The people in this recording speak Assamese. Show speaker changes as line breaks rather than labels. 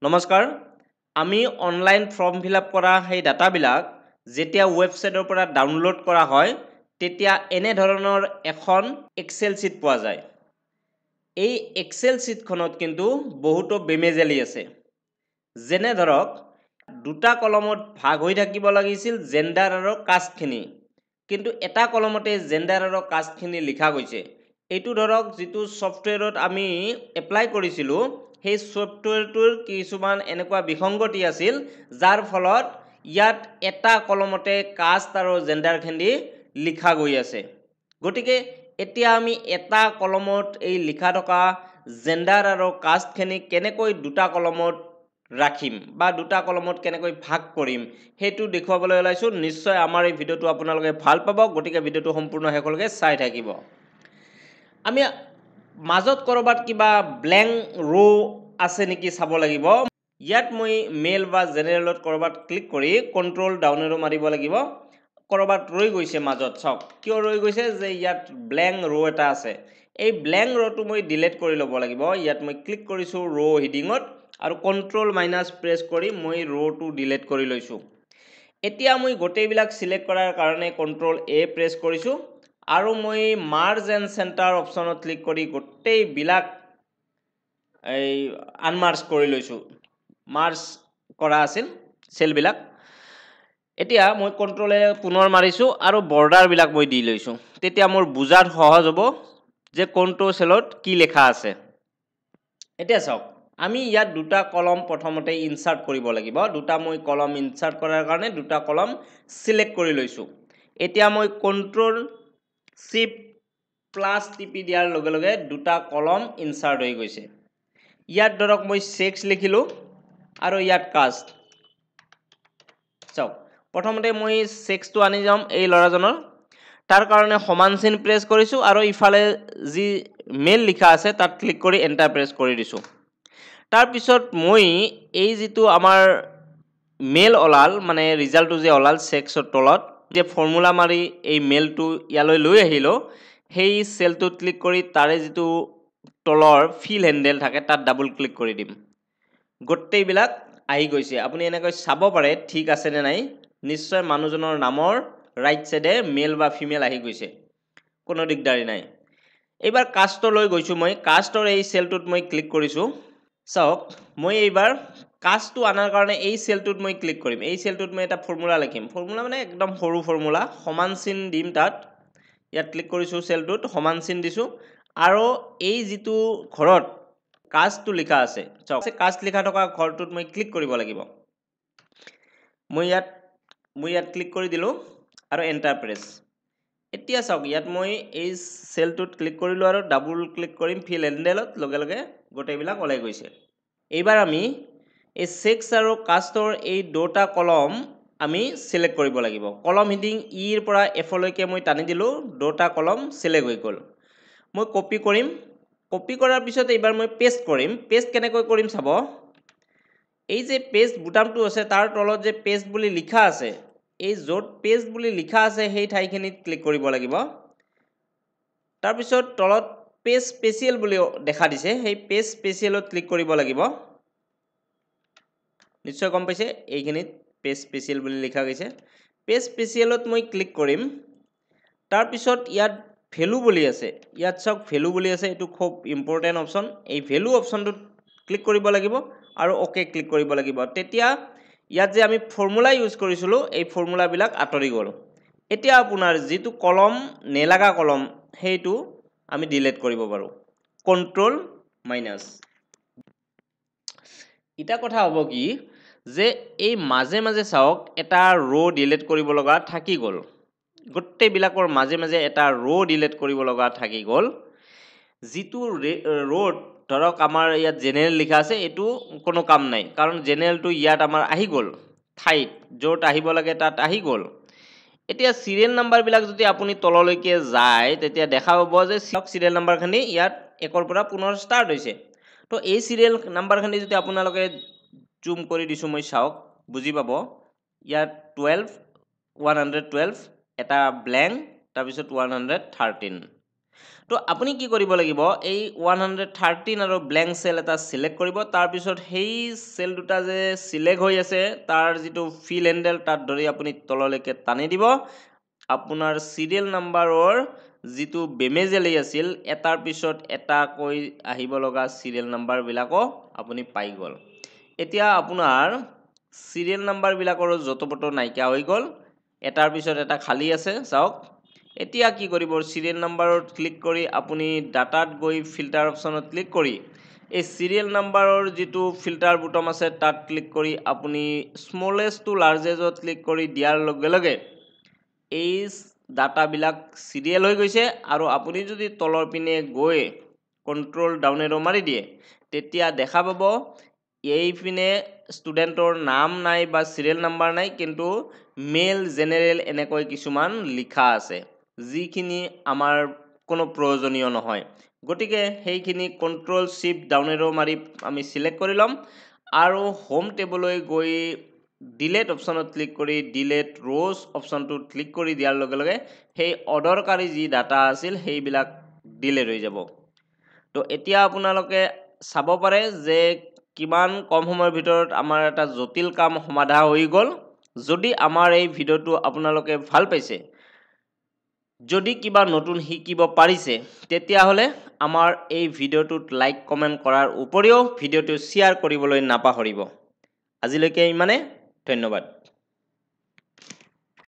নমস্কাৰ আমি অনলাইন ফৰ্ম ফিল আপ কৰা সেই ডাটাবিলাক যেতিয়া ৱেবছাইটৰ পৰা ডাউনলোড কৰা হয় তেতিয়া এনে ধৰণৰ এখন এক্সেল शीट পোৱা যায় এই এক্সেল शीटখনত কিন্তু বহুতো বেমেজালি আছে যেনে ধৰক দুটা কলমত ভাগ হৈ থাকিব লাগিছিল জেন্ডাৰ আৰু কাষ্টখিনি কিন্তু এটা কলমতে জেন্ডাৰ আৰু কাষ্টখিনি লিখা গৈছে এইটো ধৰক যেটো সফটওয়্যাৰত আমি এপ্লাই কৰিছিলো সেই সফটওয়্যাৰটোৰ কিছুমান এনেকুৱা বিসংগতি আছিল যাৰ ফলত ইয়াত এটা কলমতে কাষ্ট আৰু জেন্ডাৰখিনি লিখা গৈ আছে গটিকে এতিয়া আমি এটা কলমত এই লিখা থকা জেন্ডাৰ আৰু কাষ্টখিনি কেনেকৈ দুটা কলমত ৰাখিম বা দুটা কলমত কেনেকৈ ভাগ কৰিম হেতু দেখুৱাবলৈ ওলাইছো নিশ্চয় আমাৰ এই ভিডিওটো আপোনালোকে ভাল পাব গটিকে ভিডিওটো সম্পূৰ্ণ শেষলৈকে চাই থাকিব আমি মাজত কৰবাত কিবা ব্ল্যাঙ্ক ৰো আছে নেকি চাব লাগিব ইয়াত মই মেল বা জেনাৰেলত কৰবাত ক্লিক কৰি কন্ট্ৰোল ডাউন এৰো মাৰিব লাগিব কৰবাত ৰৈ গৈছে মাজত চাওক কিয় ৰৈ গৈছে যে ইয়াত ব্ল্যাঙ্ক ৰো এটা আছে এই ব্ল্যাঙ্ক ৰোটো মই ডিলিট কৰি ল'ব লাগিব ইয়াত মই ক্লিক কৰিছো ৰো হেডিংত আৰু কন্ট্ৰোল মাইনাস প্ৰেছ কৰি মই ৰোটো ডিলিট কৰি লৈছো এতিয়া মই গোটেইবিলাক সিলেক্ট কৰাৰ কাৰণে কন্ট্ৰোল এ প্ৰেছ কৰিছো আৰু মই মাৰ্জ এণ্ড সেন্টাৰ অপচনত ক্লিক কৰি গোটেইবিলাক এই আনমাৰ্জ কৰি লৈছো মাৰ্জ কৰা আছিল সেল বিলাক এতিয়া মই কন্ট্ৰোল এ পুনৰ মাৰিছো আৰু বৰ্ডাৰ বিলাক মই দি লৈছো তেতিয়া মোৰ বুজাৰ সহজ হ'ব যে কোনটো সেলত কি লেখা আছে এতিয়া চাওক আমি ইয়াত দুটা কলম প্ৰথমতে ইনসাৰ্ট কৰিব লাগিব দুটা মই কলম ইনসাৰ্ট কৰাৰ কাৰণে দুটা কলম সিলেক্ট কৰি লৈছো এতিয়া মই কন্ট্ৰোল শিফট প্লাস টিপি দিয়াৰ লগে লগে দুটা কলম ইনসাৰ্ট হৈ গৈছে ইয়াত ধৰক মই সেক্স লিখিলো আৰু ইয়াত কাষ্ট চাওক প্ৰথমতে মই সেক্সটো আনি যাম এই লৰাজনৰ তাৰ কাৰণে সমান চিন প্ৰেছ কৰিছো আৰু ইফালে যি মেল লিখা আছে তাত ক্লিক কৰি এন্টাৰ প্ৰেছ কৰি দিছো তাৰ পিছত মই এই যেটো আমাৰ মেল ওলাল মানে ৰিজাল্টটো যে ওলাল সেক্সৰ তলত যে ফৰ্মুলা মাৰি এই মেলটো ইয়ালৈ লৈ আহিলো সেই সেলটোত ক্লিক কৰি তাৰে যেটো তলৰ ফিল হ্যান্ডেল থাকে তাত ডাবল ক্লিক কৰি দিম গোটেইবিলাক আহি গৈছে আপুনি এনেকৈ চাব পাৰে ঠিক আছে নে নাই নিশ্চয় মানুহজনৰ নামৰ ৰাইট সাইডে মেল বা ফিমেল আহি গৈছে কোনো দিগদাৰি নাই এবাৰ কাষ্টৰ লৈ গৈছো মই কাষ্টৰ এই সেলটোত মই ক্লিক কৰিছো চাওক মই এইবাৰ কাষ্টটো আনাৰ কাৰণে এই সেলটোত মই ক্লিক কৰিম এই সেলটোত মই এটা ফৰ্মুলা লিখিম ফৰ্মুলা মানে একদম সৰু ফৰ্মুলা সমান চিন দিম তাত ইয়াত ক্লিক কৰিছো সেলটোত সমান চিন দিছো আৰু এই যেটো ঘৰত কাষ্টটো লিখা আছে চাওক কাষ্ট লিখা থকা ঘৰটোত মই ক্লিক কৰিব লাগিব মই ইয়াত ক্লিক কৰি দিলো আৰু এন্টাৰ প্ৰেছ এতিয়া চাওক ইয়াত মই এই সেলটোত ক্লিক কৰিলো আৰু ডাবল ক্লিক কৰিম ফিল হ্যান্ডেলত লগে লগে গোটেইবিলাক ওলাই গৈছে এইবাৰ আমি এই সেক্স আৰু কাষ্টৰ এই দুটা কলম আমি সিলেক্ট কৰিব লাগিব কলম হেডিং ইৰ পৰা এফ লৈকে মই টানি দিলো দুটা কলম সিলেক্ট হৈ গল মই কপি কৰিম কপি কৰাৰ পিছত এইবাৰ মই পেস্ট কৰিম পেস্ট কেনেকৈ কৰিম চাব এই যে পেস্ট বুটামটো আছে তাৰ তলত যে পেস্ট বুলি লিখা আছে এই যত পেস্ট বুলি লিখা আছে সেই ঠাইখিনিত ক্লিক কৰিব লাগিব তাৰ পিছত তলত পেজ স্পেশাল বুলি দেখা দিছে সেই পেজ স্পেশালত ক্লিক কৰিব লাগিব নিশ্চয় গম পাইছে এইখিনিত পেজ স্পেশাল বুলি লিখা গৈছে পেজ স্পেশালত মই ক্লিক কৰিম তাৰ পিছত ইয়াত ভ্যালু বুলি আছে ইয়াত চাওক ভ্যালু বুলি আছে এটো খুব ইম্পৰ্টেন্ট অপচন এই ভ্যালু অপচনটো ক্লিক কৰিব লাগিব আৰু ওকে ক্লিক কৰিব লাগিব তেতিয়া ইয়াত যে আমি ফৰ্মুলা ইউজ কৰিছিলো এই ফৰ্মুলা বিলাক আতৰি গল এতিয়া আপোনাৰ যেটো কলম নেলাগা কলম হেইটো আমি ডিলিট কৰিব পাৰো কন্ট্ৰোল মাইনাস ইটা কথা হ'ব কি যে এই মাঝে মাঝে চাওক এটা ৰো ডিলিট কৰিব লগা থাকি গল গোটেইবিলাকৰ মাঝে মাঝে এটা ৰো ডিলিট কৰিব লগা থাকি গল যেটো ৰোড ধৰক আমাৰ ইয়াত জেনাৰেল লিখা আছে এটো কোনো কাম নাই কাৰণ জেনাৰেলটো ইয়াত আমাৰ আহি গল ঠাইত যত আহিব লাগে তাত আহি গল এতিয়া সিৰিয়াল নাম্বাৰ বিলাক যদি আপুনি তললৈকে যায় তেতিয়া দেখা পাব যে সিৰিয়াল নাম্বাৰখিনি ইয়াত একৰ পৰা পুনৰ ষ্টাৰ্ট হৈছে তো এই সিৰিয়াল নাম্বাৰখিনি যদি আপোনালোকে জুম কৰি দিছো মই চাওক বুজি পাব ইয়াত 12 112 এটা ব্ল্যাঙ্ক তাৰ পিছত 113 তো আপুনি কি কৰিব লাগিব এই 113 আৰু ব্ল্যাঙ্ক সেল এটা সিলেক্ট কৰিব তাৰ পিছত সেই সেল দুটা যে সিলেক্ট হৈ আছে তাৰ যেটো ফিল হ্যান্ডেল তাত ধৰি আপুনি তললৈকে টানি দিব আপোনাৰ সিৰিয়েল নাম্বাৰৰ যেটো বেমেজেলি আছিল এটাৰ পিছত এটা কৈ আহিব লগা সিৰিয়েল নাম্বাৰ বিলাকো আপুনি পাই গল এতিয়া আপোনাৰ সিৰিয়েল নাম্বাৰ বিলাকৰ যতপটো নাইকিয়া হৈ গল এটাৰ পিছত এটা খালি আছে চাওক এতিয়া কি কৰিব সিৰিয়েল নাম্বাৰত ক্লিক কৰি আপুনি ডাটাত গৈ ফিল্টাৰ অপচনত ক্লিক কৰি এই সিৰিয়েল নাম্বাৰৰ যেটো ফিল্টাৰ বুটাম আছে তাত ক্লিক কৰি আপুনি স্মলেষ্ট টু লাৰ্জেষ্ট ক্লিক কৰি দিয়াৰ লগে লগে এই ডাটা বিলাক সিৰিয়েল হৈ গৈছে আৰু আপুনি যদি তলৰ পিনে গৈ কন্ট্ৰোল ডাউন এৰো মাৰি দিয়ে তেতিয়া দেখা পাব এই পিনে ষ্টুডেন্টৰ নাম নাই বা সিৰিয়েল নাম্বাৰ নাই কিন্তু মেল জেনাৰেল এনেকৈ কিছুমান লিখা আছে যিখিনি আমাৰ কোনো প্ৰয়োজনীয় নহয় গটিকে সেইখিনি কন্ট্ৰোল শিফট ডাউন এৰো মাৰি আমি সিলেক্ট কৰি লম আৰু হোম টেবলৈ গৈ ডিলিট অপচনত ক্লিক কৰি ডিলিট ৰ'জ অপচনটো ক্লিক কৰি দিয়াৰ লগে লগে সেই অৰ্ডাৰকাৰী যি ডাটা আছিল সেইবিলাক ডিলিট হৈ যাব তো এতিয়া আপোনালোকে চাব পাৰে যে কিমান কম সময়ৰ ভিতৰত আমাৰ এটা জটিল কাম সমাধা হৈ গল যদি আমাৰ এই ভিডিওটো আপোনালোকে ভাল পাইছে যদি কিবা নতুন শিকিব পাৰিছে তেতিয়া হলে আমাৰ এই ভিডিওটোত লাইক কমেন্ট কৰাৰ উপৰিও ভিডিওটো শেয়াৰ কৰিবলৈ নাপাহৰিব আজিলৈকে ইমানে ধন্যবাদ